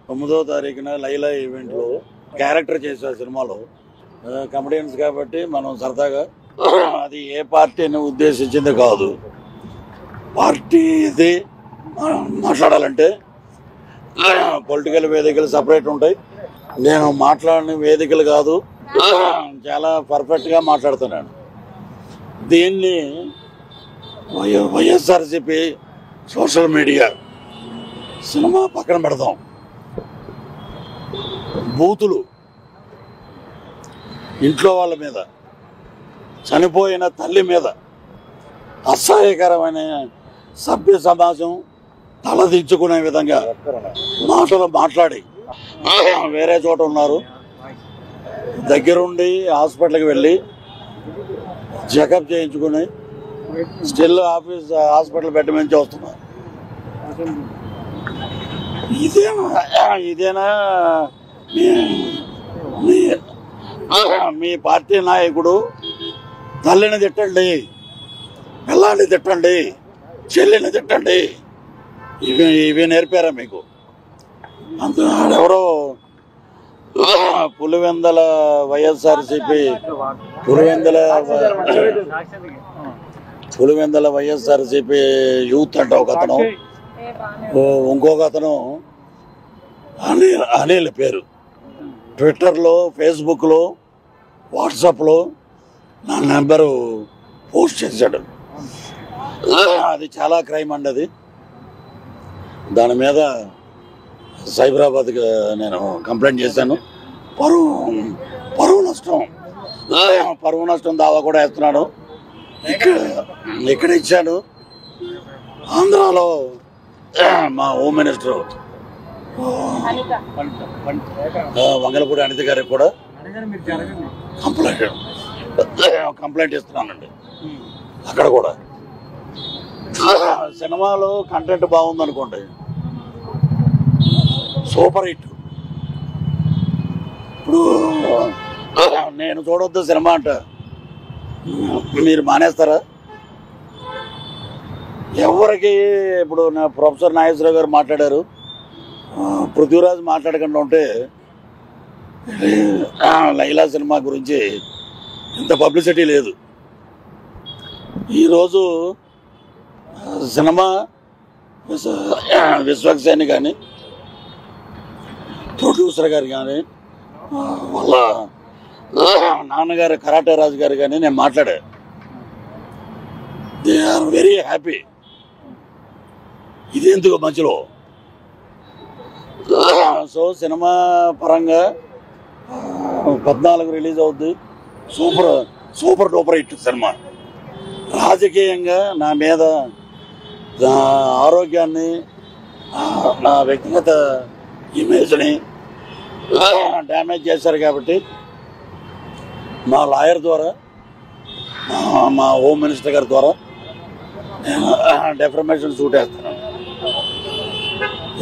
9వ తారీఖున లైలా ఈవెంట్లో క్యారెక్టర్ చేసే సినిమాలో కమెడియన్స్ కాబట్టి మనం సరదాగా అది ఏ పార్టీని ఉద్దేశించింది కాదు. పార్టీ ఇది మాట్లాడాలంటే పొలిటికల్ వేదికలు సపరేట్ ఉంటాయి. నేను మాట్లాడిన వేదికలు కాదు, చాలా పర్ఫెక్ట్గా మాట్లాడుతున్నాను. దీన్ని వైఎస్ఆర్సీపీ సోషల్ మీడియా సినిమా పక్కన పెడదాం. బూతులు ఇంట్లో వాళ్ళ మీద, చనిపోయిన తల్లి మీద అసహ్యకరమైన సభ్య సమాజం తలదించుకునే విధంగా మాటలు మాట్లాడి వేరే చోట ఉన్నారు. దగ్గరుండి హాస్పిటల్కి వెళ్ళి చెకప్ చేయించుకుని స్టిల్ హాస్పిటల్ బెడ్ నుంచి వస్తున్నారు. ఇదేనా మీ పార్టీ నాయకుడు? తల్లిని తిట్టండి, పిల్లాన్ని తిట్టండి, చెల్లిని తిట్టండి, ఇవి నేర్పారా మీకు? అంత ఆడెవరో పులివెందల వైఎస్ఆర్సీపీ పులివెందల వైఎస్ఆర్సీపీ యూత్ అంటే ఒక అతను, ఇంకొక అతను అనిల్ పేరు ట్విట్టర్లో, ఫేస్బుక్లో, వాట్సాప్లో నా నెంబరు పోస్ట్ చేశాడు. అది చాలా క్రైమ్ అండి. అది దాని మీద సైబరాబాద్కి నేను కంప్లైంట్ చేశాను. పరువు నష్టం దావా కూడా వేస్తున్నాడు. ఇక్కడ ఇచ్చాను. ఆంధ్రాలో మా హోమ్ మినిస్టర్ వంగలపూడి అనిత గారికి కూడా కంప్లైంట్ ఇస్తున్నానండి. అక్కడ కూడా సినిమాలో కంటెంట్ బాగుందనుకోండి, సూపర్ హిట్. ఇప్పుడు నేను చూడొద్దు సినిమా అంట మీరు మానేస్తారా? ఎవరికి ఇప్పుడు నా ప్రొఫెసర్ నాగేశ్వరరావు గారు మాట్లాడారు, పృథ్వీరాజ్ మాట్లాడకుండా ఉంటే లైలా సినిమా గురించి ఇంత పబ్లిసిటీ లేదు. ఈరోజు సినిమా విశ్వక్సేని కానీ, ప్రొడ్యూసర్ గారు కానీ, వాళ్ళ నాన్నగారు కరాటే రాజు గారు కానీ నేను మాట్లాడా. They are very happy. ఇది ఎందుకు మధ్యలో? సో సినిమా పరంగా 14 రిలీజ్ అవుద్ది. Super duper hit cinema. రాజకీయంగా నా మీద, నా ఆరోగ్యాన్ని, నా వ్యక్తిగత ఇమేజ్ని డ్యామేజ్ చేశారు కాబట్టి మా లాయర్ ద్వారా, మా హోమ్ మినిస్టర్ గారి ద్వారా నేను డెఫర్మేషన్ సూట్ వేస్తున్నాను.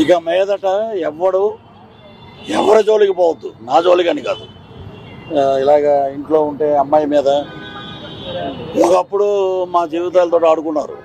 ఇక మీదట ఎవరి జోలికి పోవద్దు, నా జోలికి అని కాదు. ఇలాగా ఇంట్లో ఉంటే అమ్మాయి మీద ఒకప్పుడు మా జీవితాలతో ఆడుకున్నారు.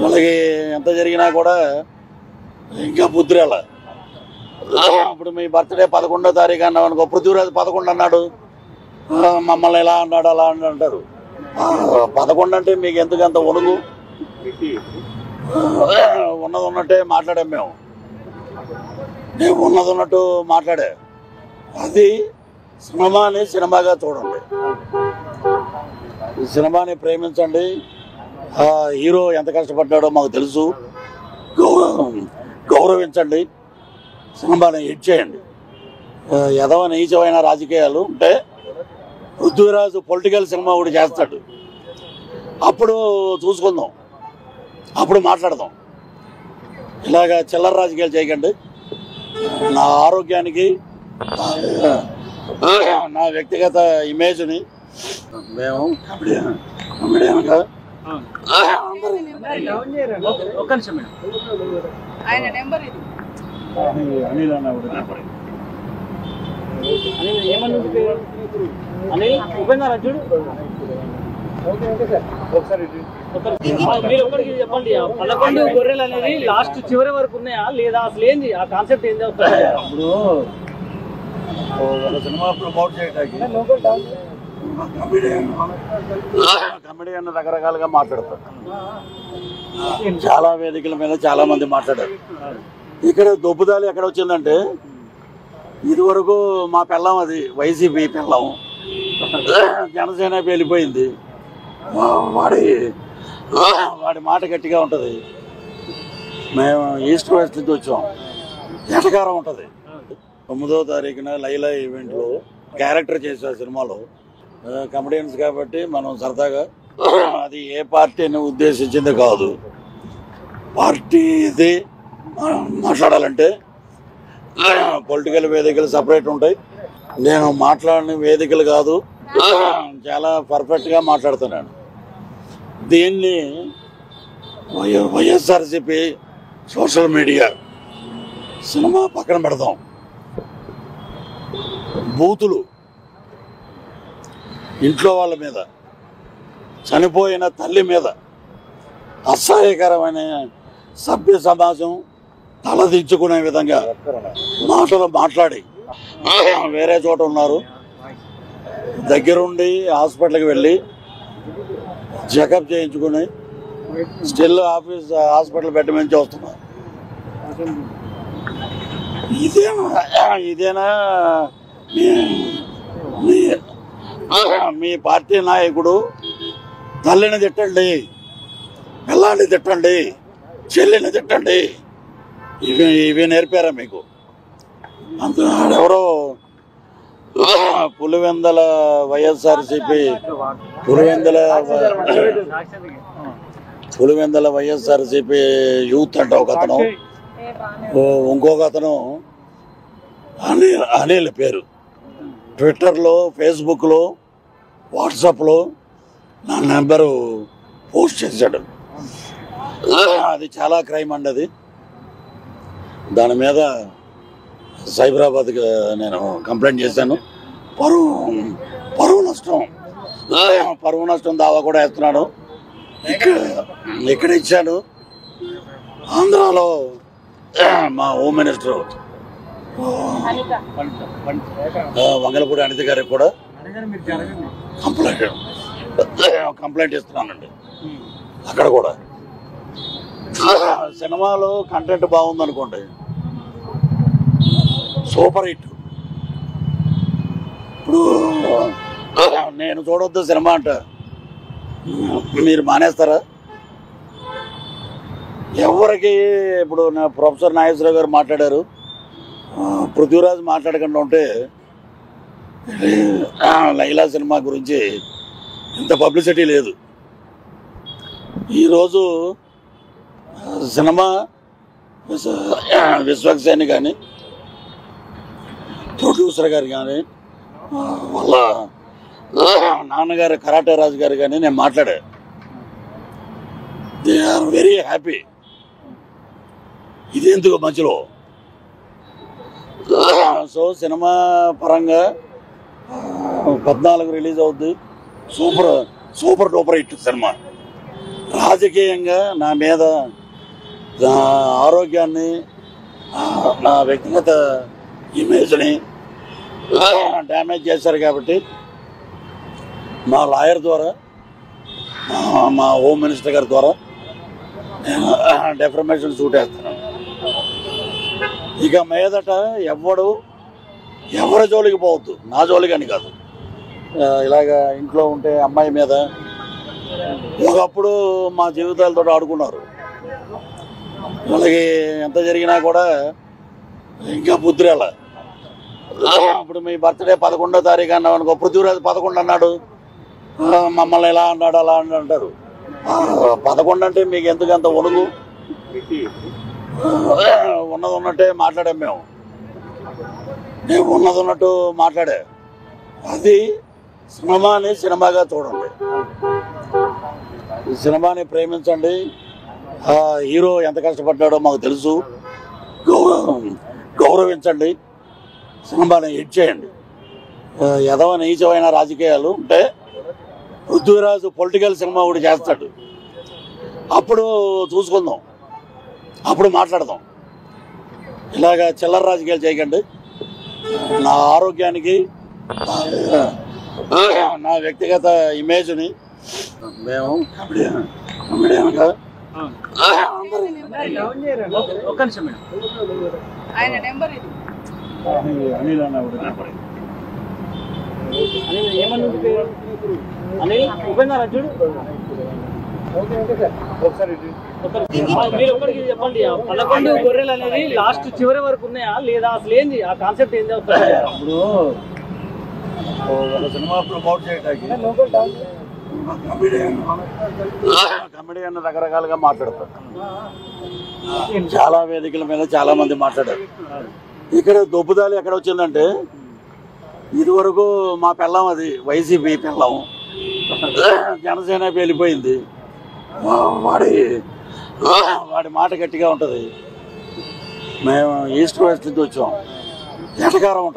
వాళ్ళకి ఎంత జరిగినా కూడా ఇంకా బుద్ధి రాల. ఇప్పుడు మీ బర్త్డే 11వ తారీఖు అన్నావు అనుకో, పృథ్వీరాజ్ 11 అన్నాడు, మమ్మల్ని ఎలా అన్నాడు అలా అని అంటారు. 11 అంటే మీకు ఎందుకంత ఒలుగు? ఉన్నది ఉన్నట్టే మాట్లాడాం మేము. నేను ఉన్నది ఉన్నట్టు మాట్లాడా. అది సినిమాని సినిమాగా చూడండి, సినిమాని ప్రేమించండి. హీరో ఎంత కష్టపడ్డాడో మాకు తెలుసు, గౌరవించండి. సినిమాని హిట్ చేయండి. ఎదవ నీచమైన రాజకీయాలు ఉంటే పృథ్వీరాజు పొలిటికల్ సినిమా ఒకటి చేస్తాడు, అప్పుడు చూసుకుందాం, అప్పుడు మాట్లాడదాం. ఇలాగా చిల్లర రాజకీయాలు చేయకండి. నా ఆరోగ్యానికి, నా వ్యక్తిగత ఇమేజ్ని మేము కమెడియన్గా అనిల్ అన్న అనిల్ ఉపేంద్ర రాజుడు మీరు ఒక్కడికి చెప్పండి, 11 గొర్రెలు అనేది లాస్ట్ చివరి వరకు ఉన్నాయా లేదా, అసలు ఏంది ఆ కాన్సెప్ట్ ఏంది? ఇప్పుడు ఒక సినిమా ప్రమోట్ చేయడానికి కమెడియన్ రకరకాలుగా మాట్లాడతారు. చాలా వేదికల మీద చాలా మంది మాట్లాడారు. ఇక్కడ దొబ్బుదాలి ఎక్కడ వచ్చిందంటే, ఇదివరకు మా పెళ్ళం అది వైసీపీ పెళ్ళం, జనసేన వెళ్ళిపోయింది. వాడి మాట గట్టిగా ఉంటుంది. మేము ఈస్ట్ వెస్ట్ నుంచి వచ్చాం. ఎటకారం ఉంటుంది. 9వ తారీఖున లైలా ఈవెంట్లో క్యారెక్టర్ చేసే సినిమాలో కమెడియన్స్ కాబట్టి మనం సరదాగా, అది ఏ పార్టీని ఉద్దేశించింది కాదు. పార్టీ ఇది మాట్లాడాలంటే పొలిటికల్ వేదికలు సపరేట్ ఉంటాయి. నేను మాట్లాడిన వేదికలు కాదు, చాలా పర్ఫెక్ట్గా మాట్లాడుతున్నాను. దీన్ని వైఎస్ఆర్సీపీ సోషల్ మీడియా సినిమా పక్కన పెడదాం. బూతులు ఇంట్లో వాళ్ళ మీద, చనిపోయిన తల్లి మీద అసహ్యకరమైన సభ్య సమాజం తలదించుకునే విధంగా మాటలు మాట్లాడి వేరే చోట ఉన్నారు. దగ్గరుండి హాస్పిటల్కి వెళ్ళి చెకప్ చేయించుకుని స్టిల్ హాస్పిటల్ బెడ్ నుంచి వస్తున్నారు. ఇదేనా మీ పార్టీ నాయకుడు? తల్లిని తిట్టండి, పిల్లాన్ని తిట్టండి, చెల్లిని తిట్టండి, ఇవి నేర్పారా మీకు? అంత ఎవరో పులివెందల వైఎస్ఆర్సీపీ పులివెందల వైఎస్ఆర్సీపీ యూత్ అంటే ఒక అతను, ఇంకొక అతను అనిల్ పేరు, ట్విట్టర్లో, ఫేస్బుక్లో, వాట్సాప్లో నా నెంబరు పోస్ట్ చేశాడు. అది చాలా క్రైమ్ అండి. అది దాని మీద సైబరాబాద్కి నేను కంప్లైంట్ చేశాను. పరువు నష్టం దావా కూడా వేస్తున్నాడు. ఇక్కడ ఇచ్చాను. ఆంధ్రాలో మా హోమ్ మినిస్టర్ వంగలపూడి అనిత గారికి కూడా కంప్లైంట్ ఇస్తున్నానండి. అక్కడ కూడా సినిమాలో కంటెంట్ బాగుందనుకోండి, సూపర్ హిట్. ఇప్పుడు నేను చూడొద్దు సినిమా అంట, మీరు మానేస్తారా? ఎవరికి ఇప్పుడు ప్రొఫెసర్ నాగేశ్వరరావు గారు మాట్లాడారు, పృథ్వీరాజ్ మాట్లాడకుండా ఉంటే లైలా సినిమా గురించి ఇంత పబ్లిసిటీ లేదు. ఈరోజు సినిమా విశ్వక్సేని కానీ, ప్రొడ్యూసర్ గారు కానీ, వాళ్ళ నాన్నగారు కరాటే రాజు గారు కానీ నేను మాట్లాడా. They are very happy. ఇది ఎందుకు మధ్యలో? సో సినిమా పరంగా 14 రిలీజ్ అవుద్ది. Super duper hit cinema. రాజకీయంగా నా మీద, నా ఆరోగ్యాన్ని, నా వ్యక్తిగత ఇమేజ్ని డ్యామేజ్ చేశారు కాబట్టి మా లాయర్ ద్వారా, మా హోమ్ మినిస్టర్ గారి ద్వారా నేను డెఫర్మేషన్ సూట్ వేస్తున్నాను. ఇక మీదట ఎవరి జోలికి పోవద్దు, నా జోలికి అని కాదు. ఇలాగా ఇంట్లో ఉంటే అమ్మాయి మీద, ఒకప్పుడు మా జీవితాలతో ఆడుకున్నారు. వాళ్ళకి ఎంత జరిగినా కూడా ఇంకా బుద్ధి రాల. ఇప్పుడు మీ బర్త్డే 11వ తారీఖు అన్నావు అనుకో, పృథ్వీరాజ్ 11 అన్నాడు, మమ్మల్ని ఎలా అన్నాడు అలా అని అంటారు. 11 అంటే మీకు ఎందుకంత ఒలుగు? ఉన్నది ఉన్నట్టే మాట్లాడాం మేము. నేను ఉన్నది ఉన్నట్టు మాట్లాడా. అది సినిమాని సినిమాగా చూడండి, సినిమాని ప్రేమించండి. హీరో ఎంత కష్టపడ్డాడో మాకు తెలుసు, గౌరవించండి, సినిమాని హిట్ చేయండి. నీచమైన రాజకీయాలు ఉంటే పృథ్వీరాజు పొలిటికల్ సినిమా ఒకటి చేస్తాడు, అప్పుడు చూసుకుందాం, అప్పుడు మాట్లాడదాం. ఇలాగా చిల్లర రాజకీయాలు చేయకండి. నా ఆరోగ్యానికి, నా వ్యక్తిగత ఇమేజ్ని మేము కమెడియన్గా ఒక్క నిమిషం మేడం. ఆయన నెంబర్ ఇది. అనిల్ అన్న కూడా అనిల్ ఏమన్నా పేరు? అనిల్ ఉపేందర్ అర్జుడు. మీరు ఒక్కడికి చెప్పండి, 11 గొర్రెలు అనేది లాస్ట్ చివరి వరకు ఉన్నాయా లేదా అసలు ఏంది ఆ కాన్సెప్ట్ ఏంది? ఇప్పుడు ఒక సినిమా ప్రమోట్ చేయడానికి కమెడియన్ రకరకాలుగా మాట్లాడతారు. చాలా వేదికల మీద చాలా మంది మాట్లాడారు. ఇక్కడ దొబ్బుదాలి ఎక్కడ వచ్చిందంటే, ఇదివరకు మా పెళ్ళం అది వైసీపీ పెళ్ళం, జనసేన వెళ్ళిపోయింది. వాడి మాట గట్టిగా ఉంటుంది. మేము ఈస్ట్ వెస్ట్ నుంచి వచ్చాం, ఎటకారం ఉంటుంది.